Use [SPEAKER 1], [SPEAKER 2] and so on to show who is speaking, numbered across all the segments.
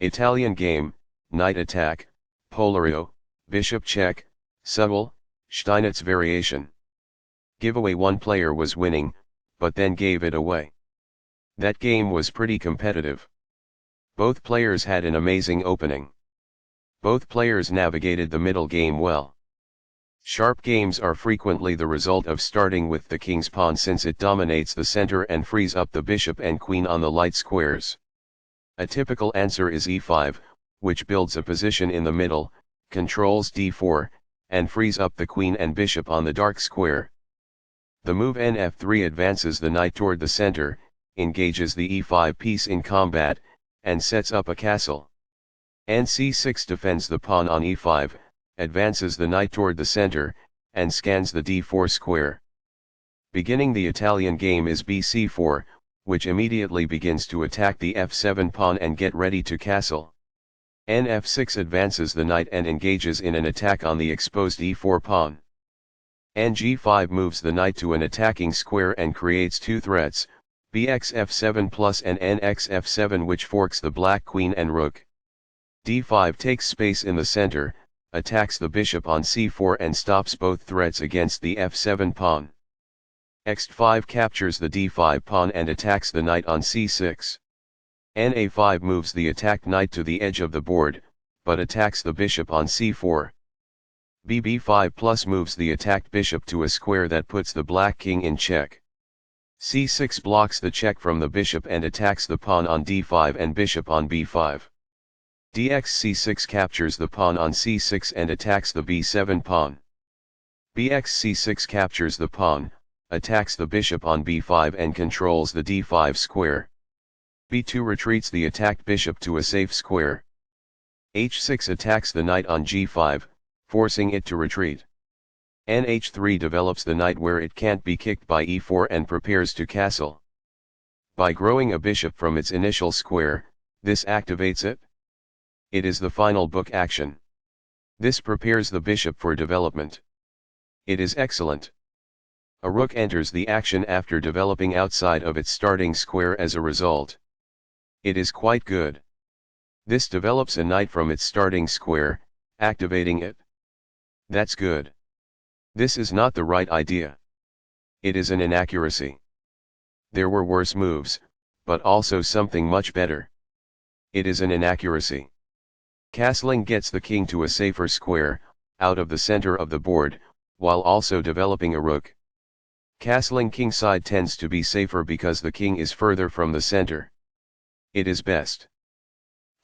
[SPEAKER 1] Italian game, knight attack, Polerio, bishop check, Suhle, Steinitz variation. Giveaway. One player was winning, but then gave it away. That game was pretty competitive. Both players had an amazing opening. Both players navigated the middle game well. Sharp games are frequently the result of starting with the king's pawn, since it dominates the center and frees up the bishop and queen on the light squares. A typical answer is e5, which builds a position in the middle, controls d4, and frees up the queen and bishop on the dark square. The move nf3 advances the knight toward the center, engages the e5 piece in combat, and sets up a castle. nc6 defends the pawn on e5, advances the knight toward the center, and scans the d4 square. Beginning the Italian game is bc4, which immediately begins to attack the f7 pawn and get ready to castle. nf6 advances the knight and engages in an attack on the exposed e4 pawn. ng5 moves the knight to an attacking square and creates two threats, bxf7 plus and nxf7, which forks the black queen and rook. d5 takes space in the center, attacks the bishop on c4 and stops both threats against the f7 pawn. x5 captures the d5 pawn and attacks the knight on c6. na5 moves the attacked knight to the edge of the board, but attacks the bishop on c4. bb5 plus moves the attacked bishop to a square that puts the black king in check. c6 blocks the check from the bishop and attacks the pawn on d5 and bishop on b5. dxc6 captures the pawn on c6 and attacks the b7 pawn. bxc6 captures the pawn, attacks the bishop on b5 and controls the d5 square. b2 retreats the attacked bishop to a safe square. h6 attacks the knight on g5, forcing it to retreat. nh3 develops the knight where it can't be kicked by e4 and prepares to castle. By growing a bishop from its initial square, this activates it. It is the final book action. This prepares the bishop for development. It is excellent. A rook enters the action after developing outside of its starting square as a result. It is quite good. This develops a knight from its starting square, activating it. That's good. This is not the right idea. It is an inaccuracy. There were worse moves, but also something much better. It is an inaccuracy. Castling gets the king to a safer square, out of the center of the board, while also developing a rook. Castling kingside tends to be safer because the king is further from the center. It is best.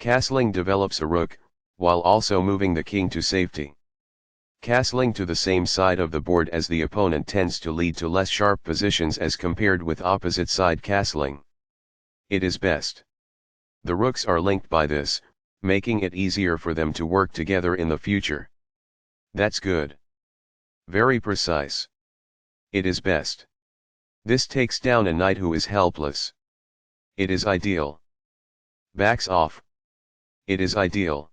[SPEAKER 1] Castling develops a rook, while also moving the king to safety. Castling to the same side of the board as the opponent tends to lead to less sharp positions as compared with opposite side castling. It is best. The rooks are linked by this, making it easier for them to work together in the future. That's good. Very precise. It is best. This takes down a knight who is helpless. It is ideal. Backs off. It is ideal.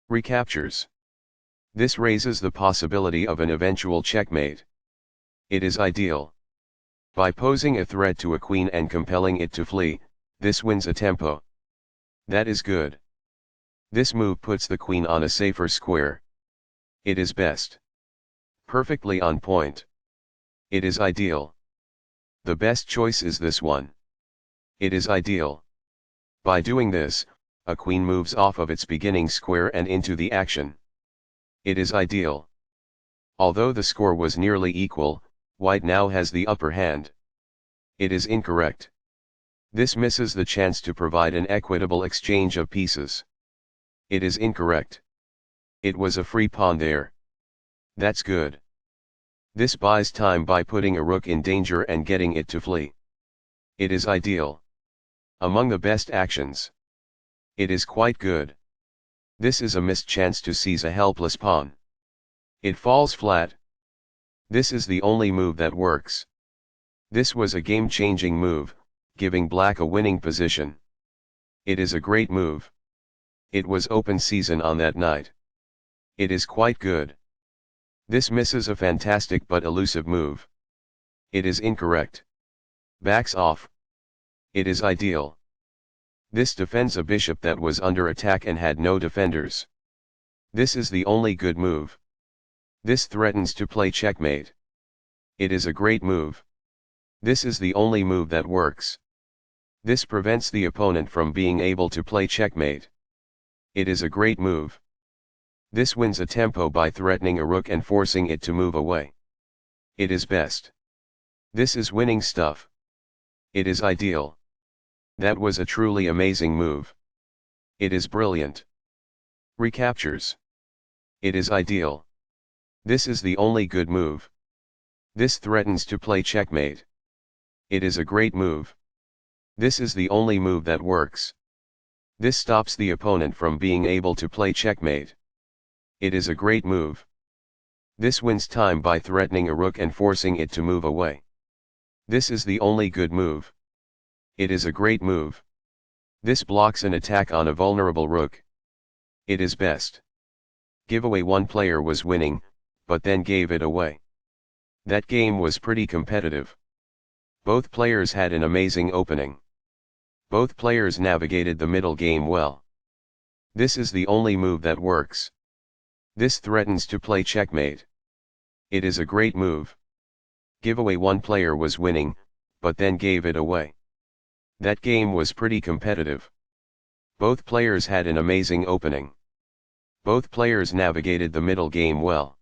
[SPEAKER 1] Recaptures. This raises the possibility of an eventual checkmate. It is ideal. By posing a threat to a queen and compelling it to flee, this wins a tempo. That is good. This move puts the queen on a safer square. It is best. Perfectly on point. It is ideal. The best choice is this one. It is ideal. By doing this, a queen moves off of its beginning square and into the action. It is ideal. Although the score was nearly equal, white now has the upper hand. It is incorrect. This misses the chance to provide an equitable exchange of pieces. It is incorrect. It was a free pawn there. That's good. This buys time by putting a rook in danger and getting it to flee. It is ideal. Among the best actions. It is quite good. This is a missed chance to seize a helpless pawn. It falls flat. This is the only move that works. This was a game-changing move, giving black a winning position. It is a great move. It was open season on that night. It is quite good. This misses a fantastic but elusive move. It is incorrect. Backs off. It is ideal. This defends a bishop that was under attack and had no defenders. This is the only good move. This threatens to play checkmate. It is a great move. This is the only move that works. This prevents the opponent from being able to play checkmate. It is a great move. This wins a tempo by threatening a rook and forcing it to move away. It is best. This is winning stuff. It is ideal. That was a truly amazing move. It is brilliant. Recaptures. It is ideal. This is the only good move. This threatens to play checkmate. It is a great move. This is the only move that works. This stops the opponent from being able to play checkmate. It is a great move. This wins time by threatening a rook and forcing it to move away. This is the only good move. It is a great move. This blocks an attack on a vulnerable rook. It is best. Giveaway. One player was winning, but then gave it away. That game was pretty competitive. Both players had an amazing opening. Both players navigated the middle game well. This is the only move that works. This threatens to play checkmate. It is a great move. Giveaway. One player was winning, but then gave it away. That game was pretty competitive. Both players had an amazing opening. Both players navigated the middle game well.